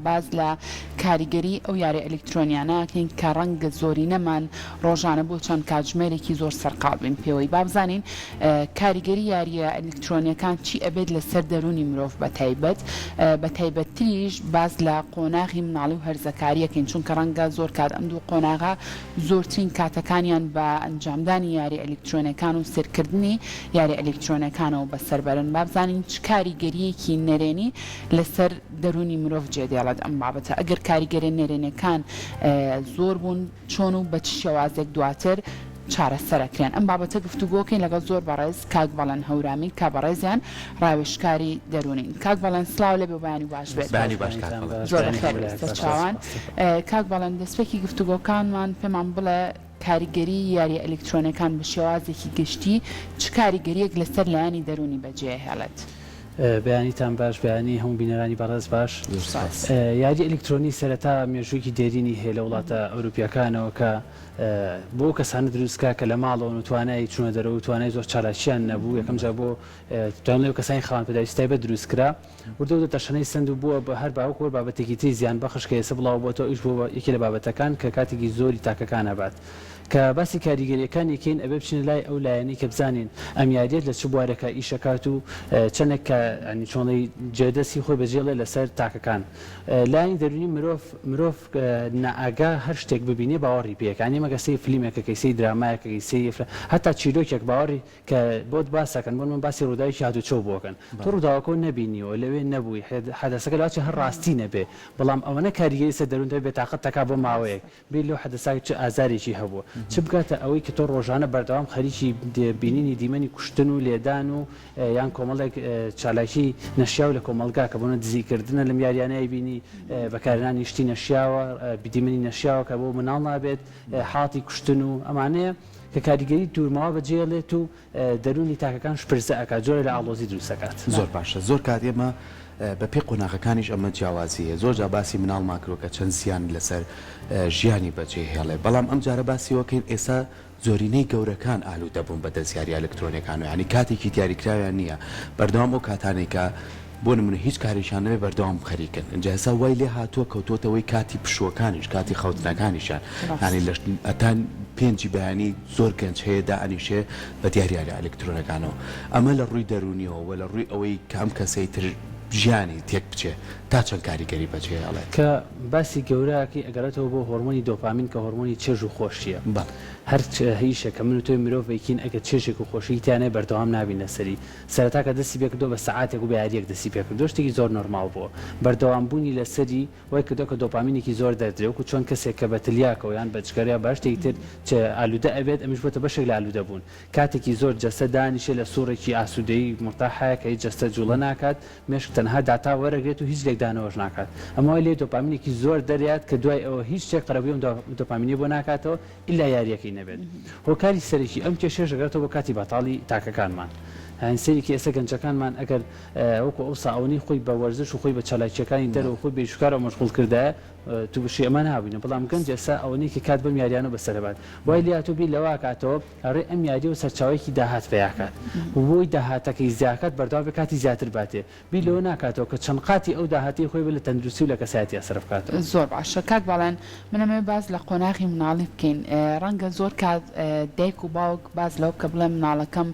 باز لە کاریگەری ئەو یاری ئەلکترۆنیانەکەین کە ڕەنگە زۆری نەمان ڕۆژانە بۆ چەند کاتژمێرێکی زۆر سەرقاڵ بین پێوەی بابزانین کاریگەری یاریە ئەلکترۆنیەکان چی ئەبێت لەسەر دەرونی مرۆڤ بە تایبەتیش باز لە قۆناغی مناڵی و هەرزەکاریەکەین چونکە ڕەنگە زۆر کات ئەم دوو قۆناغا زۆرترین کاتەکانیان بە ئەنجامدانی یاری ئەلکترۆنیەکان و سەرکردنی یاری ئەلکترۆنیەکانەوە بەسەربەرن بابزانین چ کاریگەریەکی نەرێنی لەسەر دەرونی مرۆڤ جێدێڵێت ئەم بابەتە ئەگەر کاریگەری نەرێنەکان زۆر بوون چۆن و بە چ شێوازێک دواتر چارەسەرەکرێن ئەم بابەتە گفتوگۆکەین لەگەڵ زۆر بەڕێز کاک بەڵەن هەورامی کا بەڕێزیان ڕاوێژکاری دەرونین کاک بەڵەن سلااو لە بێ بەیانی باش بێت زۆر چاوان کاک بەڵەن دەستپێکی گفتوگۆکانمان پێمان بڵێ کاریگەری یاری ئەلکترۆنیەکان بە شێوازێکی گشتی چ کاریگەریەک لەسەر لایانی دەرونی بەجێهێڵێت بەیانیتان باش بەیانی هەموو بینەرانی بەڕێز باش یاری ئەلکترۆنی سەرەتا مێژوویکی دێرینی هەیە لە وڵاتە ئەوروپیەکانەوە کە بۆ کەسانە دروستکە کە لە ماڵەوە نتوانای چوونە دەرەوە توانای زۆر چالاکییان نەبوو یەکەم جا بۆ توان لەو کەسانی خاوەن پێداویستی تایبەت دروستکرا وردە تەشەنەی سند و بووە بە هەر باوەکو بابەتێکی تری زیان بەخش کە ئێستا بڵاو بۆتەوە ئیش بۆ یەکی لە بابەتەکان کە کاتێکی زۆری تاکەکان هەبات کە باسی کاریگەریەکان یەکەین ئەبێ بچینە لای ئەو لایەنی کە بزانین ئەم یاریێت لە چ بوارەکە ئیشەکات و چەندێک کە چۆنڵی جێدەستی خۆی بەجێڵێ لەسەر تاکەکان لایانی دەرونی مرۆڤ نائاگا هەر شتێک ببینێ باوەڕی پێەکانی مەگەسی فیلمێکە کەیسی درامایەکە کەیسی هەتا چیرۆکێک باوەڕی کە بۆت باسەکەن بۆ من باسی ڕووداویی هاتوچۆ بۆکەن تۆ ڕووداوەکە نەبینیەوە لەوێ نەبووی حەدەسەکە لاچی هەر ڕاستی نەبێ بەڵام ئەوەنە کاریگەری سەر دەرونتە بێت تاقەت تەکا بۆ ماوەیەک بیر لەو حەدەساکی چ ئازارێکی هەبووە چ بگاتە ئەوەی کە تۆ ڕۆژانە بەردەوام خەریکی بینینی دیمەنی کوشتن و لێدان و یان کۆمەڵێک چالاکی نەشیاو لە کۆمەلگا کە بۆنە دزیکردنە لەم یاریانەیە بینی بەکارهێنانی شتی نەشیاوە دیمەنی نەشیاوە کە بۆ مناڵ نابێت حاڵی کوشتن و ئەمانەیە کە کاریگەری دوورماوە بەجێڵێت و دەرونی تاکەکان شپرسە ئەکات جۆرە لە ئاڵۆزی دروستەکات زۆر باشە زۆر کات ئێمە بە پێ قۆناغەکانیش ئەمە جیاوازیە زۆر جا باسی مناڵ ماکرۆکە چەند زیان لەسەر ژیانی بەجێهێڵێ بەڵام ئەم جارە باسیەوەکەین ئێستا زۆرینەی گەورەکان ئالوودەبوون بە دەستیاری ئەلکترۆنیەکان و ینی کاتێکی دیاریکراویان نییە بەردەوام ئەو کاتانێکە بۆ نمونە هیچ کاریشان نەبێ بەردەوام خەریکن اینجا ئێستا وای لێ هاتووە کەوتۆتەوەی کاتی پشوەکانیش کاتی خەوتنەکانیشان ینی ئەتان پێنجی بەیانی زۆر گەنج هەیە دائنیشێ بە دیاریاری ئەلکترۆنەکانەوە ئەمە لە ڕووی دەرونیەوە و لە ڕووی ئەوەی کام کەسەی تر ژیانی تێک بچێ تا چەند کاریگەری بەجێهێڵێت کە باسی گەورەکەی ئەگەرێتەوە بۆ هۆرمۆنی دۆپامین کە هۆرمۆنی چێژ و خۆشیە هەر هیچە کە من و تۆی مرۆڤێکین ئەگە چێژێک و خۆشی تیانەیە بەردەوام نابینە سەری سەرەتا کە دەستی پێکردۆ بە سەعاتێک و بە یاریەک دەستی پێکردۆ شتێکی زۆر نۆرماڵ بووە بەردەوامبوونی لەسەری وای کردۆ کە دۆپامینێکی زۆر دەردرێت و چۆن کەسێک کە بە تلیاکەوە یان بەجگەریا باش شتێکی تر چ ئالوودە ئەبێت ئەمیش بۆتە بەشێک لە ئالوودە بوون کاتێکی زۆر جەستە دانیشێ لە سوورێکی ئاسوودەی مرتاحەیە کە هیچ جەستە جوڵە ناکات مێشک تەنها داتا وەرەگرێت و هیچ لێکدانەوەش ناکات ئەمەوەی لێ دۆپامینێکی زۆر دەریات کە دوای ئەوە هیچ شتێک قەرەبووی دۆپامینی بۆ ناکاتەوە ئیلا یاریەکەی نەبێت هۆکاری سەرێکی ئەم کێشەش ئەگەرێتەوە بۆ کاتی بەتاڵی تاکەکانمان سەرێکی ئێستا گەنجەکانمان ئەگەر وەکو ئەو ساعونی خۆی بە وەرزش و خۆی بە چالاکیەکانی دەرەوە خۆی بێشکارە مەشغوڵ کردایە تو بشی ئەمە نابینە بەڵام گەنج ئێستا ئەوەی کە کات بەم یاریانە بەسەرەبات وای لێ هاتوو بیر لەوە کاتەوە ئەڕێ ئەم یاری و سەرچاوێکی داهات پێیاکات بۆی داهاتەکەی زیاکات بەردەوام بە کاتی زیاتر باتێ بیر لەوە ناکاتەوە کە چەند قاتی ئەو داهاتی خۆی بە لە تەندروستی و لە کەسایەتی ئەسەر بکاتەوە زۆر باشە کاک بەڵێن منەمێ باز لە قۆناغی مناڵی بکەین ڕەنگە زۆر کات دایک و باوک باز لەو کە بڵێ مناڵەکەم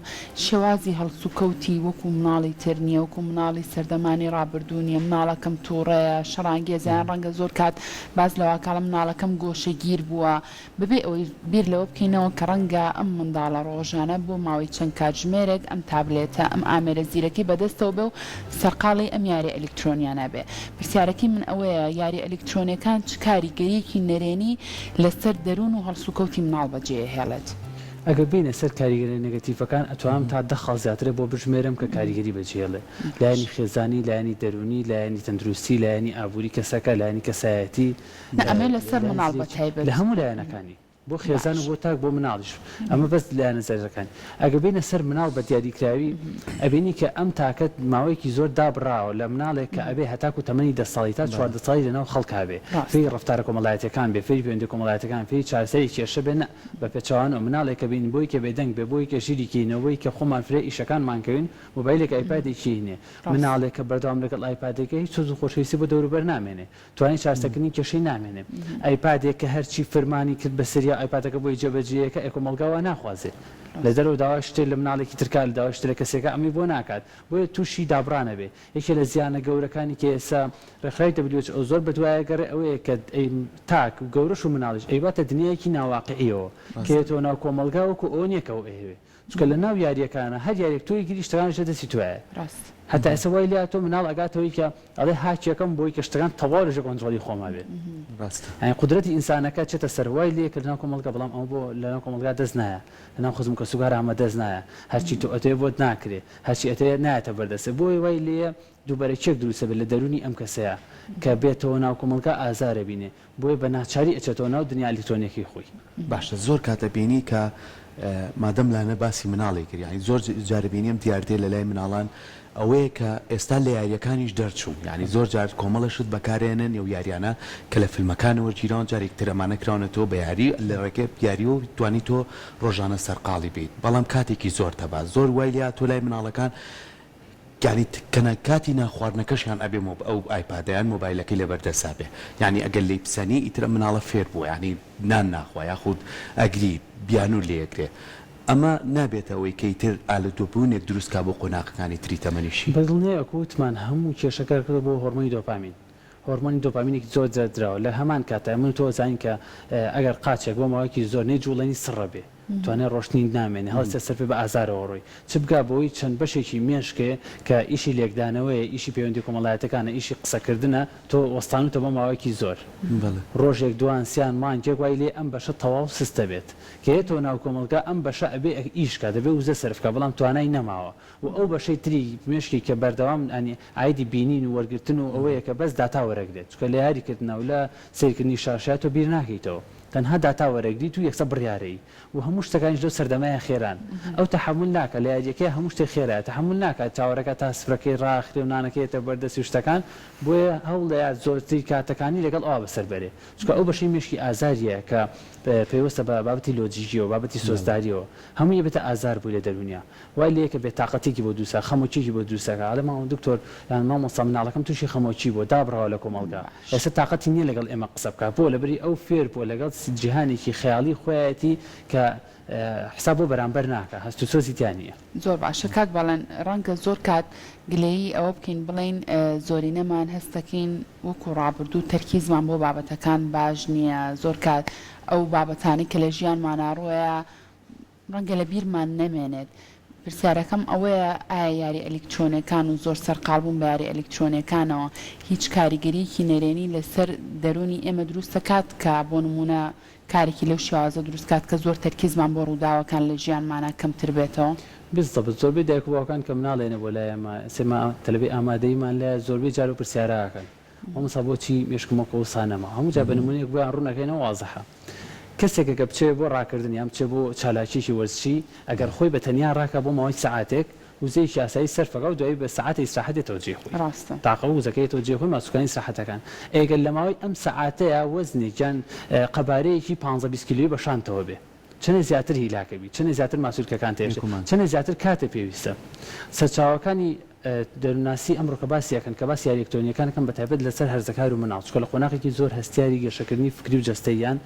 شێوازی هەڵسوکەوتی وەکو مناڵی تر نییە وەکو مناڵی سەردەمانی ڕابردوونیە مناڵەکەم تووڕەیە شەڕانگێزیان ڕەنگە زۆر کات باز لەوە کاڵە مناڵەکەم گۆشەگیر بووە ببێ ئەوەی بیر لەوە بکەینەوە کە ڕەنگە ئەم منداڵە ڕۆژانە بۆ ماوەی چەند کاتژمێرێک ئەم تابلێتە ئەم ئامێرە زیرەکەی بەدەستەوە بێ و سەرقاڵی ئەم یاری ئەلکترۆنیانە بێ پرسیارەکەی من ئەوەیە یاری ئەلکترۆنیەکان چ کاریگەریەکی نەرێنی لەسەر دەروون و هەڵسوکەوتی مناڵ بەجێهێڵێت ئەگەر بینە سەر کاریگەری نێگەتیڤەکان ئەتوانم تا 10 خاڵ زیاترە بۆ بژمێرم کە کاریگەری بەجێڵێ لایەنی خێزانی لایەنی دەرونی لایەنی تەندروستی لایەنی ئابووری کەسەکە لایەنی کەسایەتی ئەمە لەسەر مناڵ بەتایبەت لە هەموو لایەنەکانی بۆ خێزان و بۆ تاک بۆ مناڵیش ئەمە بەس لە نەزەرەکان ئەگە بینە سەر مناڵ بە دیاریکراوی ئەبینی کە ئەم تاکەت ماوەیەکی زۆر دابڕاوە لە مناڵێک کە ئەبێ هەتاکو تەمەنی 10 ساڵی تا 14 ساڵی لەناو خەڵکا بێ فێری ڕەفتارە کۆمەڵایەتیەکان بێ فێری پەیوەندی کۆمەڵایەتەکان فێری چارەسەری کێشە بێ بە پێچەوانە مناڵێک کە بین بۆی کە بێدەنگ بێ بۆی کە ژیری کینەوەی کە خۆمان فرێ ئیشەکانمانکەوین موبایلێک ئایپادێکی هینێ مناڵێک کە بەردەوام لەگەڵ ئایپادێکە هیچ سۆز و خۆشەویستی بۆ دەوروبەر نامێنێ توانای چارەسەکردنی کێشەی نامێنێ ئایپادێک کە هەرچی فەرمانی کرد بە سەریا ئایپادەکە بۆی جێبەجێیەکە ئێکۆمەڵگاوە ناخوازێت لە دەرەوە داوا شتێ لە مناڵێکی ترکا لە داوا شتێ لە کەسێکە ئەمی بۆ ناکات بۆیە تووشی دابڕانە بێ یەکێ لە زیانە گەورەکانی کە ئێستا ڕێکخراوی WHO زۆر بەدوایە گەڕێ ئەوەیە کە تاک و گەورەش و مناڵیش ئەیباتە دنیایەکی ناواقعیەوە کێتەوە ناو کۆمەڵگاوەکو ئەو نییەکەەوە ئەهێوێ چکە لە ناو یاریەکانە هەر یارێک تۆی گیری شتەکانشە دەستی توایە هەتا ئێستا وای لە تۆ مناڵ ئەگاتەوەی کە ئەڵێ هاچیەکەم بۆی کە شتەکان تەواو لەژە کۆنتڕۆلی خۆما بێت ئەی قودرەتی ئینسانەکە چێتە سەر وای لێ کە لەناو کۆمەڵگا بەڵام ئەو بۆ لەناو کۆمەڵگا دەست نایە لەناو خزم کە سوگار ئەمە دەست نایە هەرچی تۆ ئەتەیە بۆت ناکرێ هەرچی ئەتەیە نایەتە بەردەستە بۆی وای لێ دووبارە چێک دروستە بێت لە دەرونی ئەم کەسەیە کە بێتەوە ناو کۆمەڵگا ئازارە بینێ بۆی بە ناچاری ئەچێتەوە ناو دنیا ئەلیکترۆنیەکی خۆی باشە زۆر کاتە بینی کە مادەم لانە باسی مناڵی کرد یعنی زۆر جاربینیم دیاردێ لە لای مناڵان ئەوەیە کە ئێستا لە یاریەکانیش دەرچوو یعنی زۆر جار کۆمەڵەشت بەکارێنن و یاریانە کە لە فیلمەکانەوە جیران جارێکتر ئەمانە کراونەتەوە بە یاری لە ڕێگە یاری و توانی تۆ ڕۆژانە سەرقاڵی بیت بەڵام کاتێکی زۆر تەبا زۆر وای لیا تۆ لای مناڵەکان یعنی کەنە کاتی ناخواردنەکەشیان ئەبێ ئەو ئایپادیان مۆبایلەکەی لەبەردەسا بێ یعنی ئەگەر لی پسەنی ئیترە مناڵە فێر بووە ینی نان ناخوا یاخود ئەگری بیان و لێگرێ ئەمە نابێتەوەی کەیتر ئالەدۆبوونێک دروستکا بۆ قۆناغەکانی تری تەمەنیشی بەدڵنێ ئەکوتمان هەموو کێشەکە کردە بۆ هۆرمۆنی دۆپامین هۆرمۆنی دۆپامینێکی زۆر زیادراوە لە هەمان کاتە من تۆ زانین کە ئەگەر قاچێک بۆ ماوەیەکی زۆر نەیجوڵێنی سڕە بێ توانێت ڕۆشتنی نامێنێ هەڵسە سەرفێ بە ئازارەوە ڕۆی چ بگا بۆی چەند بەشێکی مێشکێ کە ئیشی لێکدانەوەی ئیشی پەیوەندی کۆمەڵایەتەکانە ئیشی قسەکردنە تۆ وەستانوتە بۆ ماوەیەکی زۆر ڕۆژێک دوان سیان مانگێک وای لێ ئەم بەشە تەواو سستە بێت کە هێتەوە ناو کۆمەڵگا ئەم بەشە ئەبێ ئیشکە دەبێ وزە سەرفکە بەڵام توانای نەماوە و ئەو بەشەی تری مێشکی کە بەردەوام ئەنی ئایدی بینین و وەرگرتن و ئەوەیە کە بەس داتا وەرەگرێت چکە لە یاریکردنەوە لە سیرکردنی شاشات و بیر ناکەیتەوە تەنها داتا وەرەگریت و یەکسە بڕیارەی و هەموو شتەکانیش لەو سەردەمایە خێران ئەو تەحمل ناکە لە یاریەکەی هەموو شتێک خێرایە تەحمل ناکات چاوەڕێکە تا سفرەکەی ڕاخرێ و نانەکەیتە بەردەستی شتەکان بۆیە هەوڵ لە زۆرتری کاتەکانی لەگەڵ ئەوە بەسەر بەرێ چکە ئەو بەشەی مێشکی ئازاریە کە پێوەستە بە بابەتی لۆجیکیەوە بابەتی سۆزداریەوە هەمووی بێتە ئازار بوو لە دەرونیا وای لێ کە بێتاقەتێکی بۆ دووسا خەمۆکیی بۆ دروستەکە ئەڵێ ماوە دکتۆر یان مامۆستا مناڵەکەم تووشی خەمۆکی بۆ دابڕەوە لە کۆمەڵگا ئێستا تااقەتی نییە لەگەڵ ئێمە قسە بکات بۆ لەبەری ئەو فێر بۆ لەگەڵ جیهانێکی خەیاڵی خۆیەتی کە حساب بۆ بەرامبەر ناکە هەست و سۆزی تیانە زۆر باشە کات باڵێن ڕەنگە زۆر کات گلەیی ئەوە بکەین بڵین زۆرینەمان هەستەکەین وەکو ڕابردوو تەرکیزمان بۆ بابەتەکان باش نییە زۆر کات ئەو بابەتانی کە لە ژیانمان ئاڕۆیە ڕەنگە لە بیرمان نەمێنێت پرسیارەکەم ئەوەیە ئایا یاری ئەلکترۆنیەکان و زۆر سەرقاڵبوون بە یاری ئەلکترۆنیەکانەوە هیچ کاریگەریەکی نەرێنی لەسەر دەرونی ئێمە دروست دەکات کە بۆ نمونە کارێکی لەو شێوازە دروست کات کە زۆر تەرکیزمان بۆ ڕووداوەکان لە ژیانمانە کەمتر بێتەوە بزەبت زۆربەی دایک و باوکان کە مناڵێنە بۆ لایەمە سێما تەلەبی ئامادەیمان لە زۆربەی جار و پرسیارەکەن ئەومسا بۆچی مێشکمەکە و سانەما هەموو جا بە نمونەیەک بۆیان ڕوونەکەینەوە وازەحە کەسێکە کە بچێ بۆ ڕاکردن یان بچێ بۆ چالاکیی وەرزشی ئەگەر خۆی بە تەنیا ڕاکە بۆ ماوەی سەعاتێک وزەیەکی ئاسایی سەرفەکە و دوایی بە سەعاتی ئیسراحەتێتەوە جێخۆی تاقە و وزەکەیەوە جێخۆی ماسوولەکانی ئیسراحەتەکان ئەگەر لە ماوەی ئەم سەعاتەیە وەزنی جان قەبارەیەکی 15-20 کیلۆی بەشانتەوە بێ چەنە زیاتر هیلاکەبی چەنە زیاتر ماسوولکەکان تێژ چەنە زیاتر کاتە پێویستە سەرچاوەکانی دەروناسی ئەمڕۆکە باسیەکەن کە باسی یاری ئەلکترۆنیەکانەکەن بەتایبەت لەسەر هەرزەکار و مناڵ چکە لە قۆناغێکی زۆر هەستیاری گەشەکردنی فکری و جەستەییان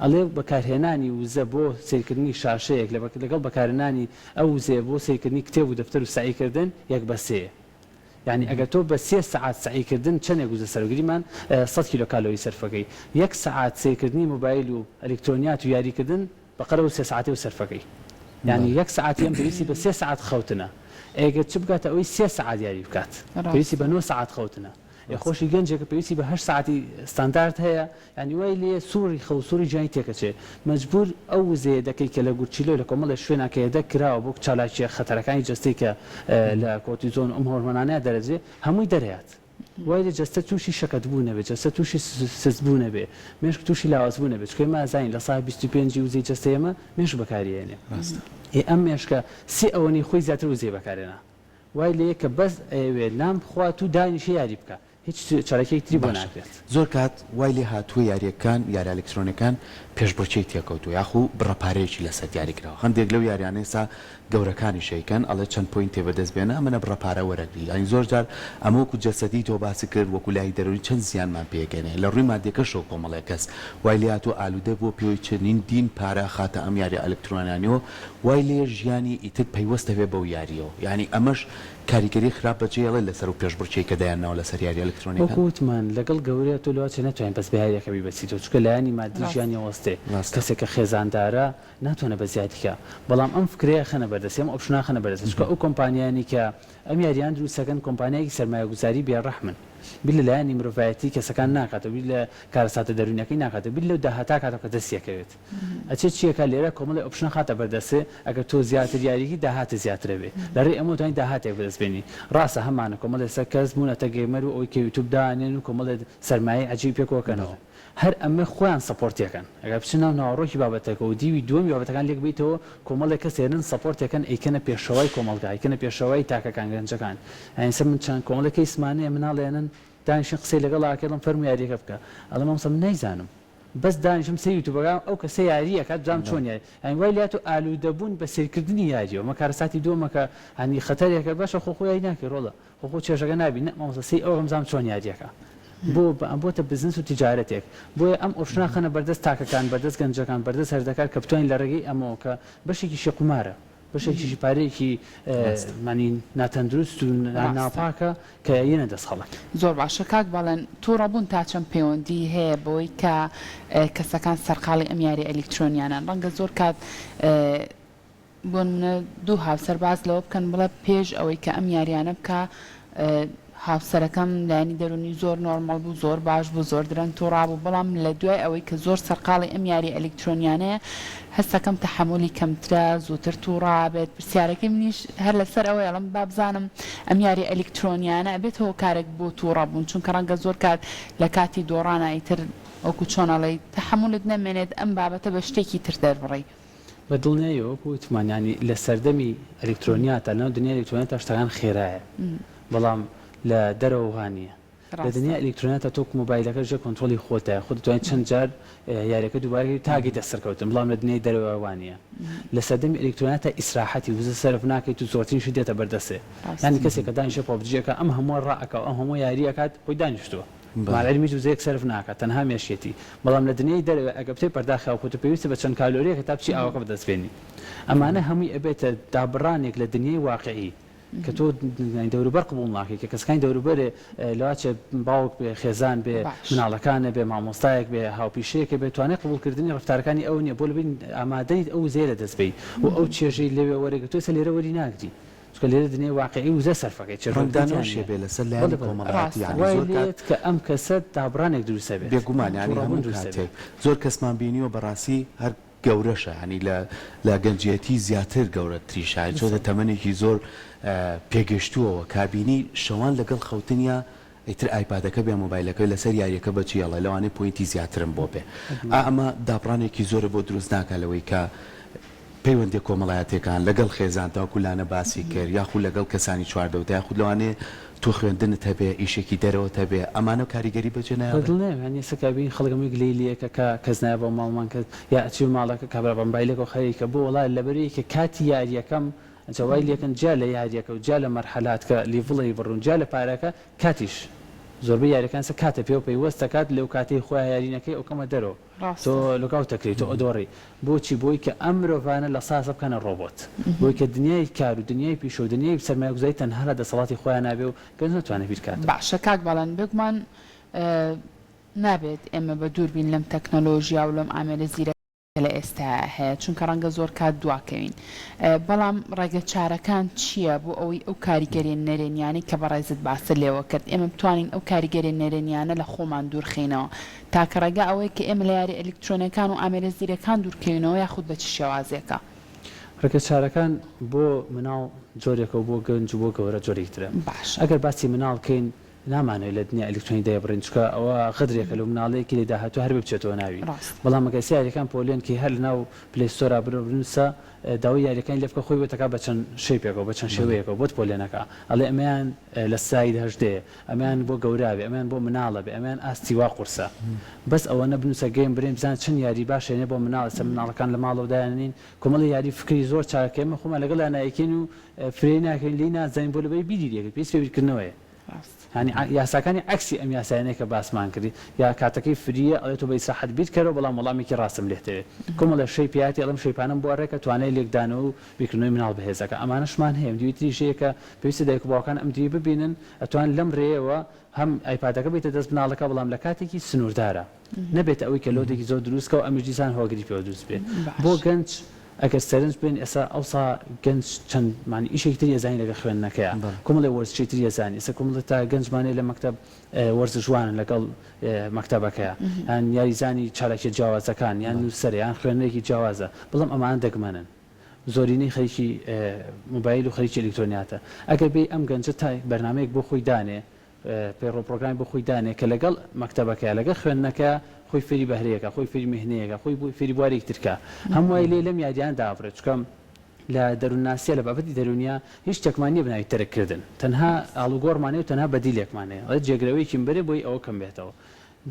ئەڵێ بەکارهێنانی وزە بۆ سیرکردنی شاشەیەک لەگەڵ بەکارهێنانی ئەو وزەیە بۆ سیرکردنی کتێب و دەفتەر و سعیکردن یەک بە سێ یعنی ئەگەر تۆ بە 3 سەعات سعیکردن چەندێک وزە سەرۆگریمان 100 کیلۆ کالۆری سەرفەکەی 1 سەعات سیرکردنی موبایل و ئەلکترۆنیات و یاریکردن بەقەرەوە 3 ساعتی و سەرفەکەی یعنی 1 ساعتی ئەم پێویستی بە 3 ساعت خەوتنە ئەگەر چ بکاتە ئەوەی 3 ساعت یاری بکات پێویستی بە 9 ساعت خەوتنە خۆشی گەنجێکە پێویستی بە 8 ساعتی ستاندارد هەیە ینی وای لێ سووری خەوسوری جوانی تێکەچێ مەجبور ئەو وزەیە دەکەی کە لە گورچیلۆ لە کۆمەڵە شوێنەکە دەکراوە بۆ چالاکیە خەتەرەکانی جەستەی کە لە کۆرتیزۆن ئەم هۆرمۆنانەیە دەرەجێ هەمووی دەرەیات وای لە جەستە تووشی شەکەتبوو نەبێت جەستە تووشی سزبوو نەبێ مێشک تووشی لاوازبوو نەبێت چکە ئێمە ئازاین لە ساڵ 25 وزەی جەستە ئێمە مێش بەکارێنێ ئەم مێشکە سێ ئەوەی خۆی زیاتر وزەی بەکارێنە وای لێ کە بەس ئەوێ لام بخوات و دانیشە یاری بکە هیچ چارەکەی تری بۆ ناکرێت زۆر کات وای لێ هاتووە یاریەکان یاری ئەلکترۆنیەکان پێشبڕکێی تێکەوتو یاخو بڕەپارەیەکی لەسەر دیاریکراوە هەندێک لەو یاریانەی سا گەورەکانی شەیکەن ئەڵێ چەند پوین تێبەدەست بێنە ئەمەە بڕەپارە وەرەگری ئەین زۆر جار ئەمەوەکو جەسەدی تۆ باسی کرد وەکو لای دەروی چەند زیانمان پێگەنێ لە ڕووی مادێکەشەوە کۆمەڵێک کەس وای لێ هاتووە ئالوودە بۆ پێوەی چنین دین پارە خاتە ئەم یاری ئەلکترۆنیانەوە وای لێ ژیانی ئیتر پەیوەستە بێ بەو یاریەوە یعنی ئەمەش کاریگەری خراپ بەجێڵێ لەسەر و پێشبڕکێی کە دایانناوە لەسەر یاری ئەلکترۆنیەکان وەکوتمان لەگەڵ گەورەیە تۆ لەوە چێ ناتوانین بەس بەهاریەکەبی بەچیتەوە چکە لایانی مادی ژیانی وەستێ کەسێکە خێزاندارە ناتوانە بە زیادیکە بەڵام ئەم فکرەیە خەنە بەردەست ئەم ئۆپشنا خەنە بەردەست چکە ئەو کۆمپانیانی کە ئەم یاریان دروستەکەن کۆمپانیایەکی سەرمایه‌گوزاری بێڕەحمن بیل لە لایانی مرۆڤایەتی کەسەکان ناکاتەوە بیل لە کارەساتە دەرونیەکەی ناکاتەوە بیل لەو داهاتا کاتەوە کە دەستیەکەوێت ئەچێ چیەکە لێرە کۆمەڵی ئۆپشنە خاتە بەردەستێ ئەگەر تۆ زیاتر یاریکی داهاتە زیاترە بێ لەڕێی ئەمە توانین داهاتێک بەدەستبێنی ڕاستە هەمانە کۆمەڵێ سەر کەس بوونەتە گەیمەر و ئەوی کە یوتیوب دانێن و کۆمەڵێ سەرمایە عەجیب پێکۆکەنەوە هەر ئەمە خۆیان سەپۆرتەکەن ئەگەر بچنە ناوەڕۆکی بابەتەکە و دیوی دووەمی بابەتەکان لێک بیتەوە کۆمەڵێک کەسێنن سەپۆرتەکەن ئەیکەنە پێشەوەی کۆمەڵگا ئەیکەنە پێشەوەی تاکەکان گەنجەکان ئەینسە من چەند کۆمەڵەکە ئیسمانەیە مناڵێنن دانیشن قسەی لەگەڵ ئاکەڵم فەرمو یاریەکە بکە ئەڵە مامۆستا من نەیزانم بەس دانیشم سەر یوتیوبەکان ئەو کەسە یاریەکات بزانم چۆن یاری ئەین وای لاتۆ ئالوودەبوون بە سیرکردنی یاریەوە مە کارەساتی دووەمەکە هەنی خەتەرێکە باشە خۆ یاری ناکەی ڕۆڵە خۆ چێژەکە نابی مامۆستا سەی ئەو بزانم چۆن یاریەکە بۆتە بزنس و تیجارەتێک بۆیە ئەم ئۆپشنا خەنە بەردەست تاکەکان بەردەست گەنجەکان بەردەست هەردەکار کە بتوانین لە ڕێگەی ئەمەوە کە بەشێکی قمارە بەشێکیشی پارەیەکی مانی ناتەندروست و ناپاکە کە یەنە دەست خەڵک زۆر باشە کاک باڵێن تووڕەبوون تا چەند پەیوەندی هەیە بۆی کە کەسەکان سەرقاڵی ئەم یاری ئەلکترۆنیانان ڕەنگە زۆر کات بۆ منە دوو هاوسەر باز لەوە بکەن بڵێ پێش ئەوەی کە ئەم یاریانە بکە هاوسەرەکەم لایانی دەرونی زۆر نۆرمەڵ بوو زۆر باش بوو زۆر درەنگ تووڕابوو بەڵام لە دوای ئەوەی کە زۆر سەرقاڵی ئەم یاری ئەلکترۆنیانەیە هەستەکەم تەحملی کەمترە زووتر تووڕابێت پرسیارەکەی منیش هەر لەسەر ئەوەی ئەڵم با بزانم ئەم یاری ئەلکترۆنیانە ئەبێتەوە کارێک بۆ تووڕەبوون چونکە ڕەنگە زۆر کات لە کاتی دۆڕانە ئیتر ئەوکو چۆنەڵی تەحملت نەمێنێت ئەم بابەتە بە شتێکی تر دەربڕی بە دڵنیایەوە وتمانیانی لە سەردەمی ئەلکترۆنیاتە ناو دنیای ئەلکترۆنیاتە شتەکان خێرایە بەڵام لە دەرەوەوانیە لە دنیا ئەلکترۆنیاتە تۆ مۆبایلەکە ژە کۆنتترۆلی خۆتە خۆ دەتوانێت چەند جار یاریەکە دووبارەی تاگی دەسەرکەوتن بەڵام لە دنیای دەرەوەوانیە لە سەردەمی ئەلکترۆنیاتە ئیسراحەتی وزە سەرف ناکەیت و زۆرترینشی دێتە بەردەستێ ینی کەسێک کە دانیشە پۆبجیەکە ئەم هەموو ڕائەکە ئەم هەموو یاریەکات خۆی دانیشتووە ماڵەرمی وزەیەک سەرف ناکات تەنها مێشێتی بەڵام لە دنیای دەرەوە ئەگە بتێ پەرداخی خۆت پێویستە بە چەند کالۆریەکە تا بچی ئاوەکە بەدەستبێنی ئەمانە هەمووی ئەبێتە دابڕانێک لە دنیای واقعی کە تۆ دەوروبەر قبول ناکەی کە کەسەکانی دەوروبەرێ لەواچە باوک بێ خێزان بێ مناڵەکانە بێ مامۆستایەک بێ هاوپیشەیەکە بێ توانێت قبولکردنی ڕفتارەکانی ئەو نییە بۆ لەبین ئامادەیت ئەو زێرە دەستبی و ئەو چێژەی لەوێ وەرەگە تۆ لێرە وەری ناگری چکە لێرە دنیای واقعی وزە سەرفەکەی چێڕدانەوەشێ بێ لەسەر لایەن کۆمەڵایەتی وایێت کە ئەم کەسە دابڕانێک دروستە بێت بێگومان ینی هەموو کاتێک زۆر کەسمان بینیوە بەڕاستی هەر گەورەشە هەنی لە گەنجەتی زیاتر گەورەتریشە چۆتە تەمەنێکی زۆر پێگەشتووەوە کابینی شەوان لەگەڵ خەوتنیا ئیتر ئایپادەکە بێ مۆبایلەکە لەسەر یاریەکە بەچیەڵە لەوانەیە پوینتی زیاترم بۆ بێ ئەمە داپڕانێکی زۆرە بۆ دروست ناکە لەوەی کە پەیوەندی کۆمەڵایەتەکان لەگەڵ خێزانتەوە کولانە باسی کرد یاخود لەگەڵ کەسانی چواردەوت یاخود لەوانەیە تۆ خوێندنت هەبێ ئیشێکی دەرەوە هەبێ ئەمانە کاریگەری بەجێنایە سەکبین خەڵگەمی گلەیلیەکە کەس نایە بۆ ماڵمان کرد یا ئەچی ماڵەکە کابرا بەمبایلێکەوە خەریکە بۆ وڵای لەبەرەیە کە کاتی یاریەکەم جوای لێکن جا لە یاریەکە و جا لە مەرحەلات کە لیڤڵی بڕون جا لە پارەکە کاتیش زۆربەی یاریەکان سە کاتە پێ و پەیوەستە کات لەو کاتەی خۆیان یارینەکەی ئەو کەمە دەرەوە تۆ لەگاو تەکریت و ئۆدۆڕی بۆچی بۆی کە ئەم مرۆڤانە لە سازە بکەنە ڕۆبۆت بۆی کە دنیای کار و دنیای پیشە و دنیای سەرمایه‌گوزاری تەنها لە دەسەڵاتی خۆیان نابێ و گەنج ناتوانێت بیرکات باشە کاک باڵێن بگومان نابێت ئێمە بە دووربین لەم تەکنۆلۆژیا و لەم ئامێرە زیرە لە ئێستا هەیە چونکە ڕەنگە زۆر کات دواکەوین بەڵام ڕێگە چارەکان چییە بۆ ئەوەی ئەو کاریگەری نەرێنیانی کە بەڕێزت باسە لێوە کرد ئێمە بتوانین ئەو کاریگەری نەرێنیانە لە خۆمان دوورخینەوە تاکە ڕێگە ئەوەی کە ئێمە لە یاری ئەلکترۆنیەکان و ئامێرە زیرەکان دوورکەوینەوە یاخود بە چ شێوازێکە ڕێگە چارەکان بۆ مناڵ جۆرێکە و بۆ گەنج و بۆ گەورە جۆرێکترە باش ئەگەر باسی مناڵ بکەین نامانەوێت لە دنیا ئەلکترۆنی دەیبڕین چکە ئەوە غدرێکە لە مناڵەیەکی لێ داهاتوو هەر بچێتەوە ناوی بەڵام مەگە سیارەکان پۆلێن کە هەر ناو پلێستۆرا بنووسە داوای یاریەکانی لێ بکە خۆی بۆتەکە بە چەند شێپێکەوە بە چەند شێوەیەکەوە بۆت پۆلێنەکە ئەڵێ ئەمەیان لە ساید هەژدەیە ئەمەیان بۆ گەوراوێ ئەمەیان بۆ مناڵە بێ ئەمەیان ئاستی وا قورسە بەس ئەوە نەبنووسە گەیم برێن بزان چەند یاری باشێنێ بۆ مناڵ سە مناڵەکان لە ماڵەوەدایانین کۆمەڵی یاری فکری زۆر چاکێمە خۆمە لەگەڵ لانایەکەین و فرێ ناکەین لی نازانین بۆ لەبەی بیریەکە پێویست فێرکردنەوەیە هەنی یاساکانی عکسی ئەم یاسایانەیە کە باسمان کردی یا کاتەکەی فریە ئەڵێت تۆ بە ئیسراحەت بیرکەرەوە بەڵام وەڵامێکی ڕاستم لێتەوێت کۆمەڵە شەی پیاتی ئەڵم شەیپانم بۆ ڕێکە توانای لێکدانەوە و بیرکردنەوەی مناڵ بەهێزەکە ئەمانەشمان هەیە دیویتری ژەیەکە پێویستە دایک و باوکان ئەم دی ببینن ئەتوان لەم ڕێەوە هەم ئایپادەکە بێتە دەست مناڵەکە بەڵام لە کاتێکی سنووردارە نەبێت ئەوەی کە لۆدێکی زۆر دروستکە و ئەمەجیسان هۆگری پێوە دروست بێت بۆ گەنج ئەگەر سەرنج بێن ئێستا ئەوسا گەنج چەندمان ئیشێکی تری ئەزانی لەگە خوێندنەکەیە کۆمەڵی وەرزشی تری ئەزانی ئێستا کۆمەڵ تا گەنجمانەیە لە مەکتەب وەرزشوانن لەگەڵ مەکتەبەکەیە یان یاریزانی چالاکی جیاوازەکان یان نووسەر یان خوێندنێکی جیاوازە بەڵام ئەمان دەگمەنن زۆرینەی خەریکی موبایل و خەریکی ئەلکترۆنیاتە ئەگەر بێ ئەم گەنجە تا بەرنامەیەک بۆ خۆی دانێ پێڕۆ پرۆگرامی بۆ خۆی دانێ کە لەگەڵ مەکتەبەکەیە لەگەڵ خوێندنەکە خۆی فێری بەهرەیەەکە خۆی فێری مهنەیەەکە خۆی فێری بوارێک ترکە هەمووای لێ لەم یادیان دابڕێت چکەم لە دەروونناسیە لە بابەتی دەرونیا هیچ شتێکمانیە بناوی تەرەکردن تەنها ئاڵوگۆڕمانێ و تەنها بەدیلێکمانەیە ئەڵێ جێگرەوەیکی بەرێ بۆی ئەوە کەم بێتەوە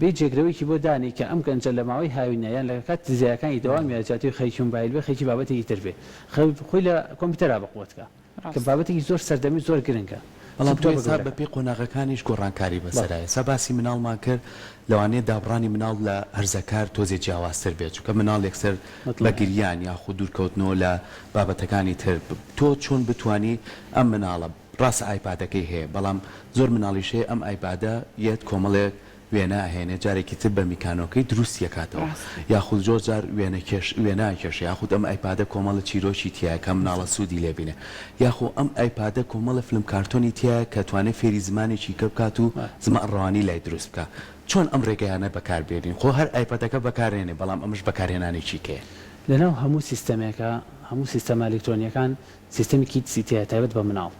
بێ جێگرەوەیکی بۆ دانی کە ئەم گەنجە لە ماوەی هاوینەیان لە کات تزیەکانی دەوام یاجاتی و خەریکی موبایل بێ خەریکی بابەتێکی تر بێ خۆی لە کۆمپیوتەرا بقوتکە کە بابەتێکی زۆر سەردەمی زۆر گرنگە بەڵام تۆ بە پێی قۆناغەکانیش گۆڕانکاری بەسەرایە سا باسی مناڵمان کرد لەوانەیە دابڕانی مناڵ لە هەرزەکار تۆزێ جیاوازتر بێت چونکە مناڵ یەکسەر بە گریان یاخود دوورکەوتنەوە لە بابەتەکانی تر تۆ چۆن بتانی ئەم مناڵە ڕاستە ئایپادەکەی هەیە بەڵام زۆر مناڵیشەیە ئەم ئایپادە یەت کۆمەڵێک وێنە هێنێ جارێکی تر بە میکانۆکەی دروست یەکاتەوە یاخود زۆر جار وێناکێش یاخود ئەم ئایپادە کۆمەڵە چیرۆکی تایە کە مناڵە سوودی لێبینێ یاخۆ ئەم ئایپادە کۆمەڵە فلم کارتۆنی تایە کە توانێت فێری زمانێکی کە بکات و زمان ڕوانی لای دروست بکە چۆن ئەم ڕێگەیانە بەکاربێنین خۆ هەر ئایپادەکە بەکارێنێ بەڵام ئەمش بەکارهێنانێکی کێ لەناو هەموو سیستەمێکە هەموو سیستەمە ئەلکترۆنیەکان سیستەمی سیتیە تایبەت بە مناڵ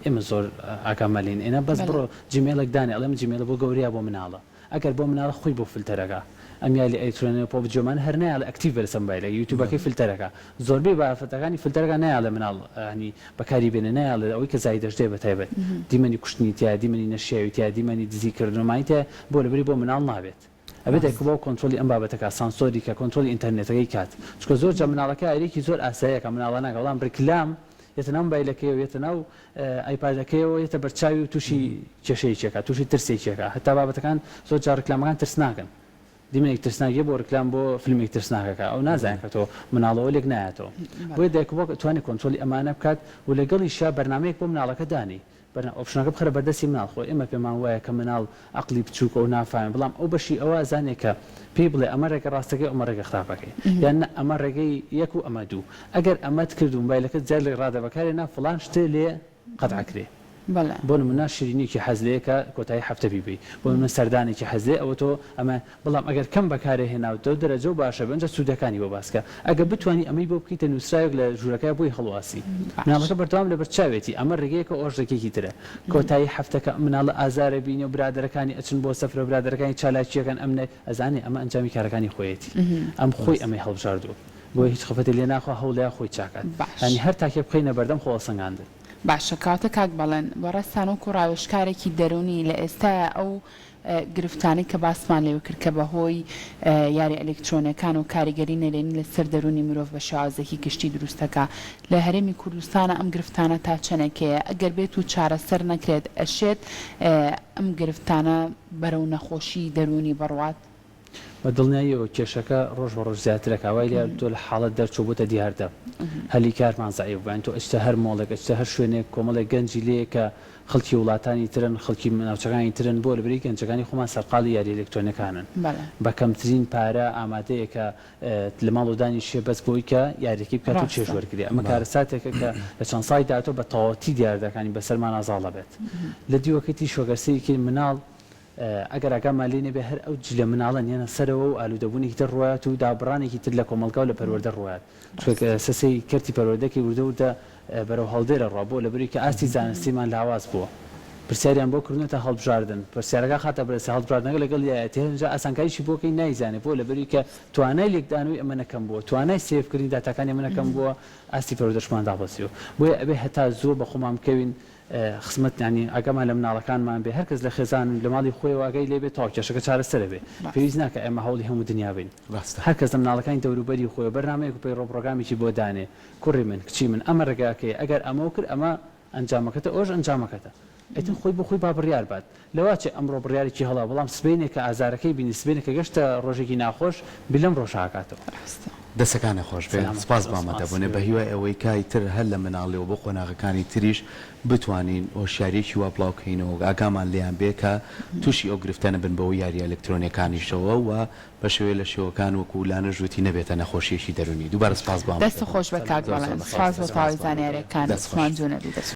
ئێمە زۆر ئاگامەلین ئێنە بەس بڕۆ جیمێلێک دانێ ئەڵێم جیمێلە بۆ گەورەیە بۆ مناڵە ئەگەر بۆ مناڵە خۆی بۆ فلتەرەکە ئەمیالی ئەلکترۆنی پۆ بجۆمان هەر نایڵ ئەکتیڤ بەرسم بایلە یوتیوبەکەی فلتەرەکە زۆربەی بافەتەکانی فلتەرەکە نایڵە مناڵ هەنی بەکاری بێنە نایڵە ئەوەی کە زای دەشتێ بە تایبەت دیمەنی کوشتنی تیا دیمەنی نەشیاوی تیا دیمەنی دزیکردنەوەی تیا بۆ لەبەری بۆ مناڵ نابێت ئەبێت بۆ کۆنتترۆلی ئەم بابەتەکە سانسۆری کە کۆنتترۆلی ئینتەرنێتەکەی کات چکە زۆر جا مناڵەکە ئەرێکی زۆر ئاساییەکە مناڵە ناکە بەڵام برکلام یەتە ناو مۆبایلەکەیەوە یەتە ناو ئایپادەکەیەوە یەتە بەرچاوی و تووشی کێشەیەکێکە تووشی ترسێکێکە هەتا بابەتەکان زۆر جار ڕکلامەکان ترس ناکەن دیمەنێک ترسناکە بۆ ڕکلام بۆ فیلمێک ترسناکەکە ئەو نازانێت کە تۆ مناڵەوە لێک نایەتەوە بۆیە دایکبۆ توانێت کۆنتترۆلی ئەمانە بکات و لەگەڵی شا بەرنمەیەک بۆ مناڵەکە دانی ئۆپشنەکە بخەرە بەردەستی مناڵ خۆ ئێمە پێمان وایە کە مناڵ عقلی بچووکە و نافاین بەڵام ئەو بەشی ئەوە زانێت کە پێی بڵێ ئەمە ڕێگە ڕاستەکەی ئەمە ڕێگە خراپەکەی یان ئەمە ڕێگەی یەک و ئەمە دوو ئەگەر ئەمەت کرد و مۆبایلەکەت زیاد لە ڕادە بەکارێنا فڵان شتێ لێ قەتعکرێ بۆ نمونە شیرینیکی حەزلەیەکە کۆتایی هەفتە بیبی بۆ نمونە سەردانێکی حەزلێ ئەوە تۆ ئەمە بەڵام ئەگەر کەم بەکارێ هێناوتەوە دەرەجە و باشە بەنجە سوودەکانی بۆ باسکە ئەگەر بتوانانی ئەمەی بۆ بکەیتە نووسراوێک لە ژوورەکە بۆی هەڵواسی مناڵەکە بەردەوام لە بەرچاوێتی ئەمە ڕێگەیەکە ئۆژێکێکی ترە کۆتایی هەفتەکە مناڵە ئازارە بینی و برادەرەکانی ئەچن بۆ سەفرە برادەرەکانی چالاکیەکان ئەمنە ئەزانێ ئەمە ئەنجامی کارەکانی خۆیەتی ئەم خۆی ئەمەی هەڵبژاردووە بۆ هیچ خەفەتی لێ ناخوا هەوڵەیە خۆی چاکات ینی هەر تاکێ بخەینە بەردەم خۆڵ سەنگاندن باشە کاتە کاک بەڵێن بەڕێستان و ڕاوێژکارێکی دەرونی لە ئێستاە ئەو گرفتانی کە باسمان لێو کرد کە بەهۆی یاری ئەلکترۆنیەکان و کاریگەری نەلێنی لەسەر دەرونی مرۆڤ بە شێوازێکی گشتی دروستەکە لە هەرێمی کوردستانە ئەم گرفتانە تا چەنێکەیە ئەگەر بێت و چارەسەر نەکرێت ئەشێت ئەم گرفتانە بەرەو نەخۆشی دەرونی بڕوات بە دڵنیاییەوە کێشەکە ڕۆژ بە ڕۆژ زیاترەکە وای لێ تۆ لە حاڵەت دەرچوو بۆتە دیاردە هەلی کارمان زایف بووین تۆ ئەچتە هەر مۆڵێک ئەچتە هەر شوێنێک کۆمەڵێک گەنجی لێ کە خەڵکی وڵاتانی ترن خەڵکی ناوچەکانی ترن بۆ لەبەری گەنجەکانی خۆمان سەرقاڵی یاری ئەلکترۆنیەکانن بە کەمترین پارە ئامادەیە کە لە ماڵ و دانی شێ بەس بۆی کە یاریەکەی بکات و چێژ وەرگری ئەمە کارە ساتێکە کە لە چەند سای دااتۆ بە تەواتی دیاردەکانی بەسەرمان ئازاڵە بێت لە دیوەکەتی شۆگەرسەیەکی مناڵ ئەگەر ئاگامان لێ نەبێ هەر ئەو جلە مناڵن یەنە سەرەوە و ئالوودەبوونێکی تر ڕوات و دابڕانێکی تر لە کۆمەڵگا و لە پەروەردە ڕوات سەسەی کەرتی پەروەردەکی وردە بەرەو هەڵدێرە ڕوا بۆ لەبەری کە ئاستی زانستیمان لاواز بووە پرسیاریان بۆ کردنەوە تا هەڵبژاردن پرسیارەکە خاتە بەرەسی هەڵبژاردنەکە لەگەڵ یایەتی هێنجا ئاسانکاریشی بۆکەی نایزانێت بۆ لەبەری کە توانای لێکدانەوەی ئەمە نەکەم بووە توانای سێفکردنی داتاکانی ئەمە نەکەم بووە ئاستی پەروەردەشمان دابەزیەوە بۆیە ئەبێ هەتا زۆر بە خۆمان بکەوین خسمەت ینی ئەگەمان لە مناڵەکانمان بێ هەرکەس لە خێزان لە ماڵی خۆی واگەی لێبێت تاو کێشەکە چارەسەرە بێ پێویست ناکە ئێمە هەوڵی هەموو دنیا بین هەرکەس لە مناڵەکانی دەوروبەری خۆی بەرنامەیەک و پێی ڕۆپرۆگرامیکی بۆ دانێ کوڕی من کچی من ئەمە ڕێگاکەی ئەگەر ئەمە کرد ئەمە ئەنجامەکەتە ئەوش ئەنجامەکەتە ئەتن خۆی بۆ خۆی با بڕیار بات لەواچێ ئەمڕۆ بڕیارێکی هەڵا بەڵام سبینێک کە ئازارەکەی بینی سبینێک کە گەشتە ڕۆژێکی ناخۆش بلەم ڕۆژاکاتەوە دەسەکانە خۆش بێ سپاس بامەدەبوونێ بە هیوای ئەوەی کای تر هەر لە مناڵێەوە بۆ قۆناغەکانی تریش بتوانین هۆشیارێکی وا بڵاوکەینەوە ئاگامان لێیان بێ کە تووشی ئەو گرفتە نەبن بەوە یاری ئەلکترۆنیەکانیشەوە و بە شێوەیە لە شێوەکان وەکو لانە ژووتی نەبێتە نەخۆشیێکی دەرونی دووبارە سپاس بام دەست خۆش بە کاک بەڵێن سپاس بە پاڵی زانیاریەکان دەستخوان جوونەبی